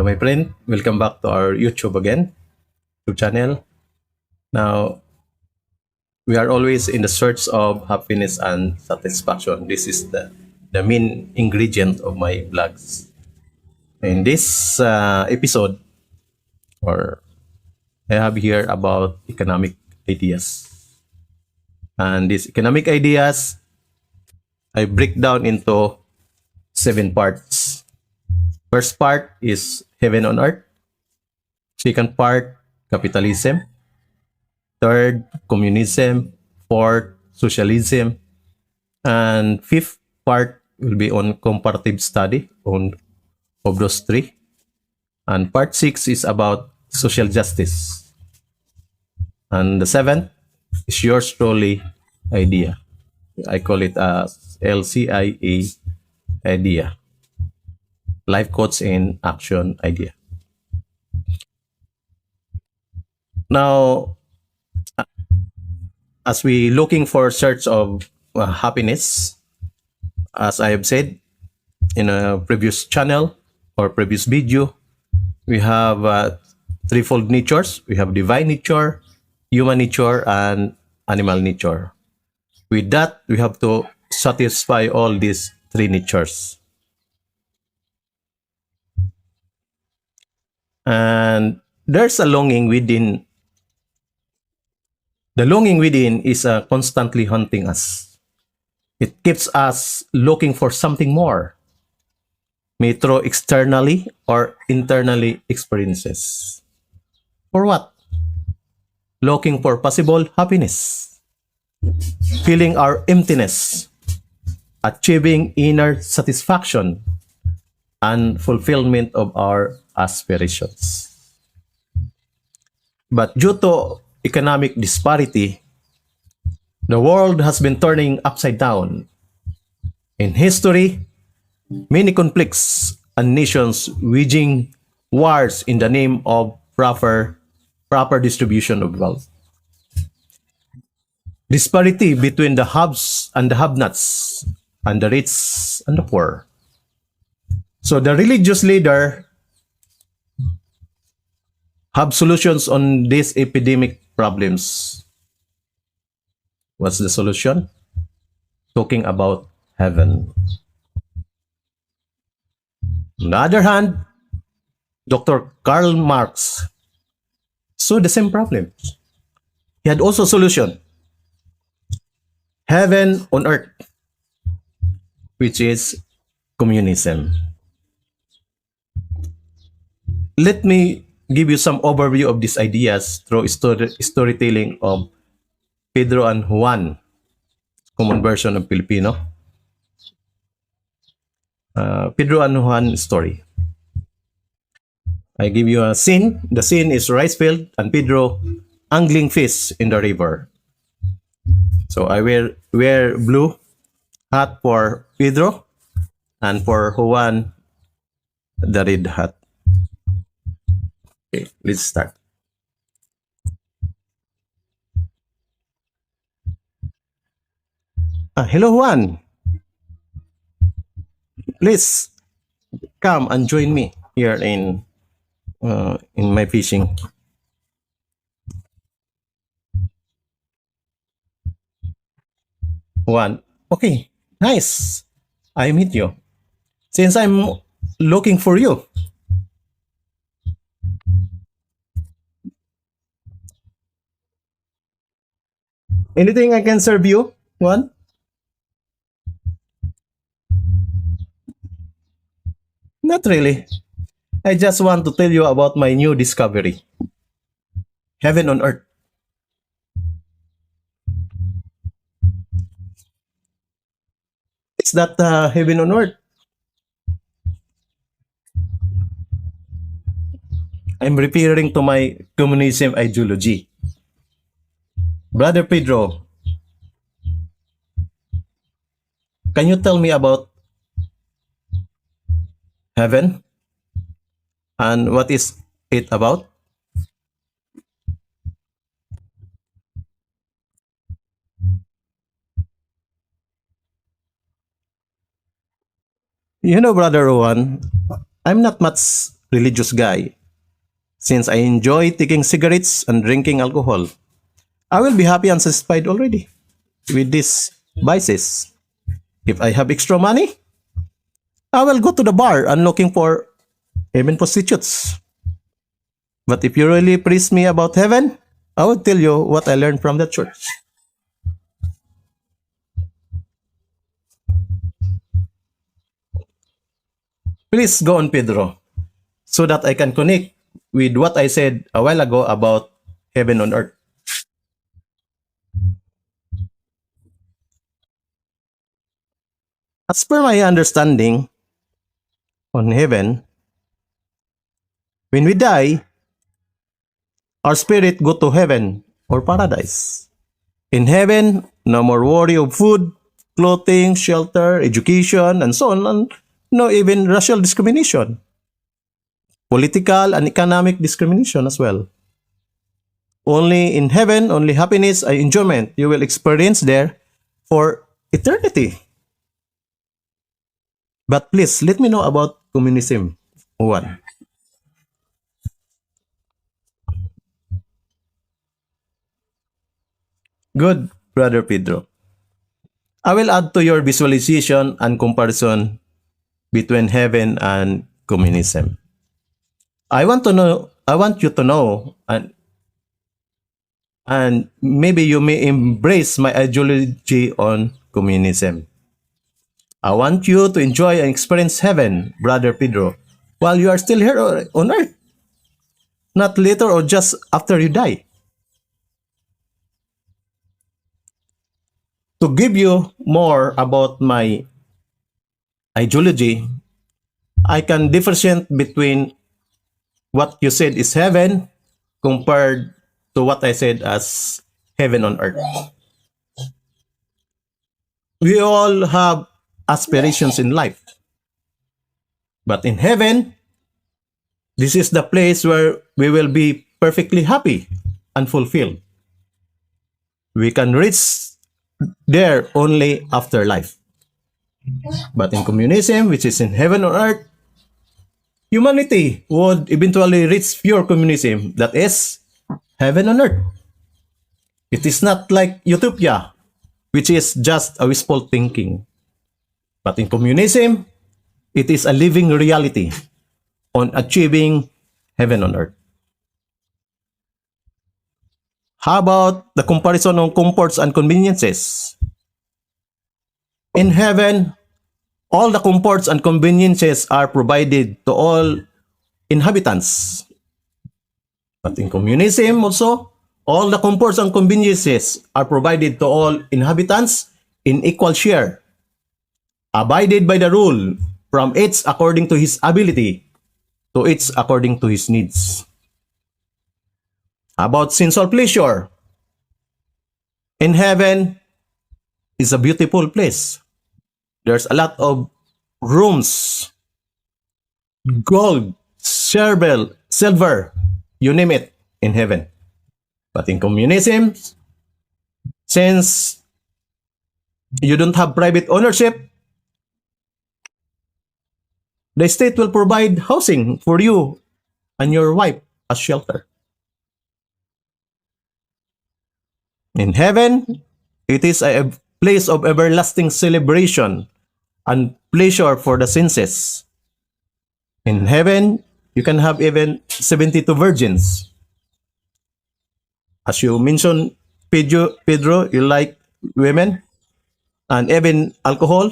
my friend. Welcome back to our YouTube again, YouTube channel. Now, we are always in the search of happiness and satisfaction. This is the main ingredient of my vlogs. In this episode, or I have here about economic ideas. And these economic ideas, I break down into 7 parts. First part is heaven on earth. Second part, capitalism. Third, communism. Fourth, socialism. And fifth part will be on comparative study of those three. And part 6 is about social justice. And the seventh is yours truly idea. I call it as LCIA idea. Life coach in action idea. Now, as we looking for search of happiness, as I have said in a previous channel or previous video, we have threefold natures. We have divine nature, human nature, and animal nature. With that, we have to satisfy all these three natures. And there's a longing within. The longing within is constantly haunting us. It keeps us looking for something more, may through externally or internally experiences. For what? Looking for possible happiness, feeling our emptiness, achieving inner satisfaction, and fulfillment of our aspirations. But due to economic disparity, the world has been turning upside down. In history, many conflicts and nations waging wars in the name of proper distribution of wealth. Disparity between the haves and the have-nots, and the rich and the poor. So the religious leader have solutions on these epidemic problems. What's the solution? Talking about heaven. On the other hand, Dr. Karl Marx saw the same problem. He had also a solution. Heaven on earth, which is communism. Let me give you some overview of these ideas through storytelling of Pedro and Juan, common version of Filipino. Pedro and Juan story. I give you a scene. The scene is rice field and Pedro angling fish in the river. So I wear blue hat for Pedro and for Juan the red hat. Okay, let's start. Hello Juan. Please come and join me here in my fishing. Juan, okay, nice. I meet you. Since I'm looking for you. Anything I can serve you, Juan? Not really. I just want to tell you about my new discovery. Heaven on earth. It's that heaven on earth. I'm referring to my communism ideology. Brother Pedro, can you tell me about heaven and what is it about? You know, Brother Rowan, I'm not much religious guy. Since I enjoy taking cigarettes and drinking alcohol, I will be happy and satisfied already with these vices. If I have extra money, I will go to the bar and looking for even prostitutes. But if you really press me about heaven, I will tell you what I learned from the church. Please go on, Pedro, so that I can connect with what I said a while ago about heaven on earth. As per my understanding on heaven, when we die, our spirit go to heaven or paradise. In heaven, no more worry of food, clothing, shelter, education, and so on, and no even racial discrimination, political and economic discrimination as well. Only in heaven, only happiness and enjoyment you will experience there for eternity. But please, let me know about communism. One. Good, Brother Pedro. I will add to your visualization and comparison between heaven and communism. I want you to know, and maybe you may embrace my ideology on communism. I want you to enjoy and experience heaven, Brother Pedro, while you are still here on earth, not later or just after you die. To give you more about my ideology, I can differentiate between what you said is heaven compared to what I said as heaven on earth. We all have aspirations in life. But in heaven, this is the place where we will be perfectly happy and fulfilled. We can reach there only after life. But in communism, which is in heaven on earth, humanity would eventually reach pure communism, that is, heaven on earth. It is not like utopia, which is just a wishful thinking. But in communism, it is a living reality on achieving heaven on earth. How about the comparison on comforts and conveniences? In heaven, all the comforts and conveniences are provided to all inhabitants. But in communism also, all the comforts and conveniences are provided to all inhabitants in equal share, abided by the rule from each according to his ability to each according to his needs. About sensual pleasure, in heaven is a beautiful place. There's a lot of rooms, gold, silver, you name it, in heaven. But in communism, since you don't have private ownership, the state will provide housing for you and your wife as shelter. In heaven, it is a place of everlasting celebration and pleasure for the senses. In heaven, you can have even 72 virgins. As you mentioned, Pedro, you like women and even alcohol.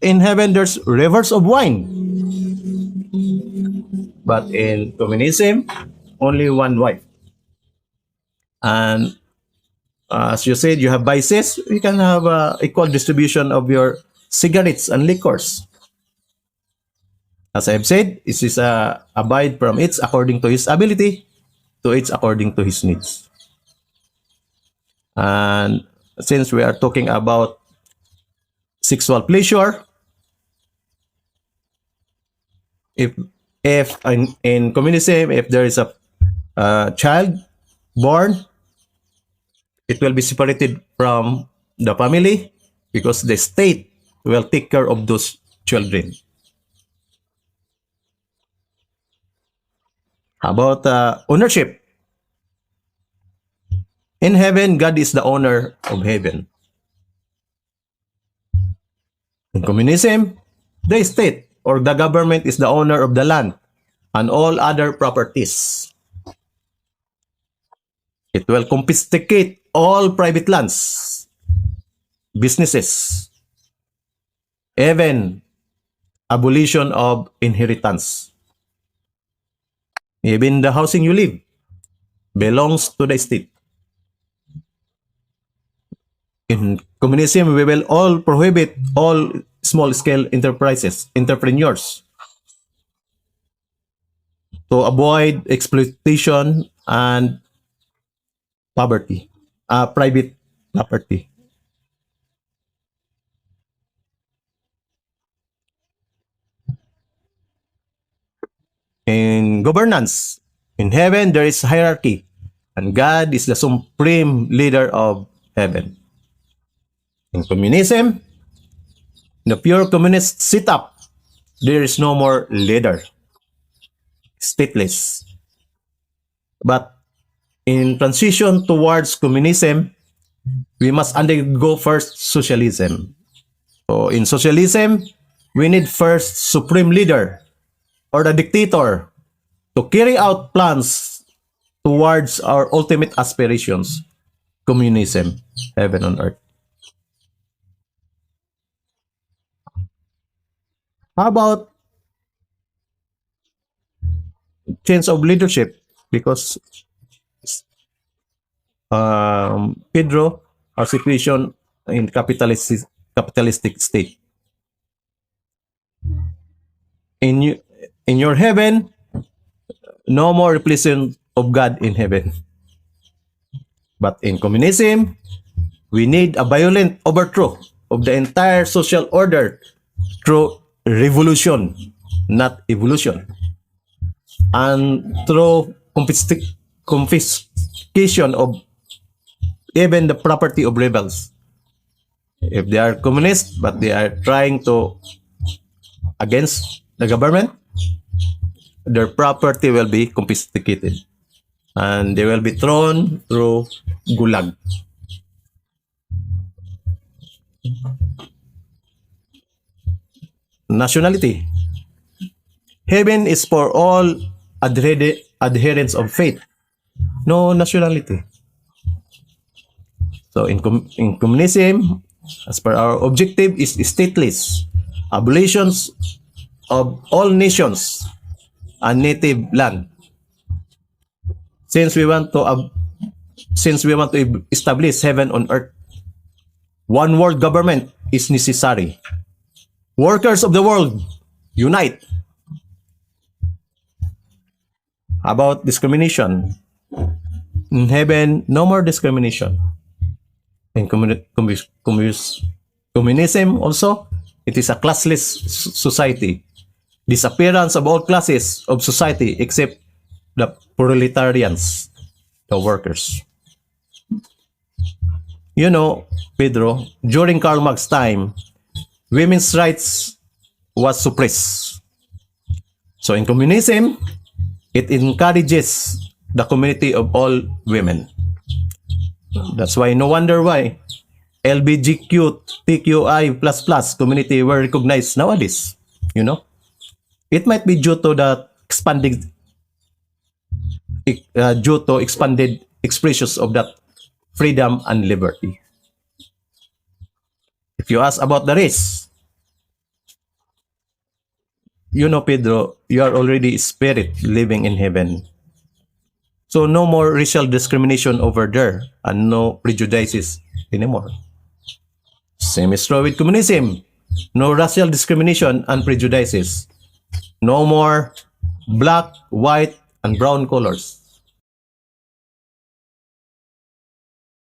In heaven, there's rivers of wine. But in communism, only one wife. And as you said, you have vices, you can have equal distribution of your cigarettes and liquors. As I've said, it is abide from each according to his ability, to each according to his needs. And since we are talking about sexual pleasure, if in communism, if there is a child born, it will be separated from the family because the state will take care of those children. How about ownership? In heaven, God is the owner of heaven. In communism, the state or the government is the owner of the land and all other properties. It will confiscate all private lands, businesses, even abolition of inheritance. Even the housing you live belongs to the state. In communism, we will all prohibit all small-scale enterprises, entrepreneurs, to avoid exploitation and poverty, private property. In governance, in heaven there is hierarchy, and God is the supreme leader of heaven. In communism, the pure communist setup, there is no more leader, stateless. But in transition towards communism, we must undergo first socialism. So in socialism, we need first supreme leader or the dictator to carry out plans towards our ultimate aspirations, communism, heaven on earth. How about change of leadership? Because Pedro, our situation in capitalistic state. In in your heaven, no more replacement of God in heaven. But in communism, we need a violent overthrow of the entire social order through revolution, not evolution, and through confiscation of even the property of rebels. If they are communist, but they are trying to against the government, their property will be confiscated and they will be thrown through gulag. Nationality. Heaven is for all adherents of faith. No nationality. So in communism, as per our objective is stateless, abolitions of all nations and native land. Since we want to establish heaven on earth, one world government is necessary. Workers of the world, unite. About discrimination. In heaven, no more discrimination. In communism also, it is a classless society. Disappearance of all classes of society except the proletarians, the workers. You know, Pedro, during Karl Marx's time, women's rights was suppressed. So in communism, it encourages the community of all women. That's why no wonder why LBGQ, TQI++ community were recognized nowadays. You know, it might be due to the expanded expressions of that freedom and liberty. If you ask about the race, you know, Pedro, you are already a spirit living in heaven. So no more racial discrimination over there and no prejudices anymore. Same is true with communism. No racial discrimination and prejudices. No more black, white, and brown colors.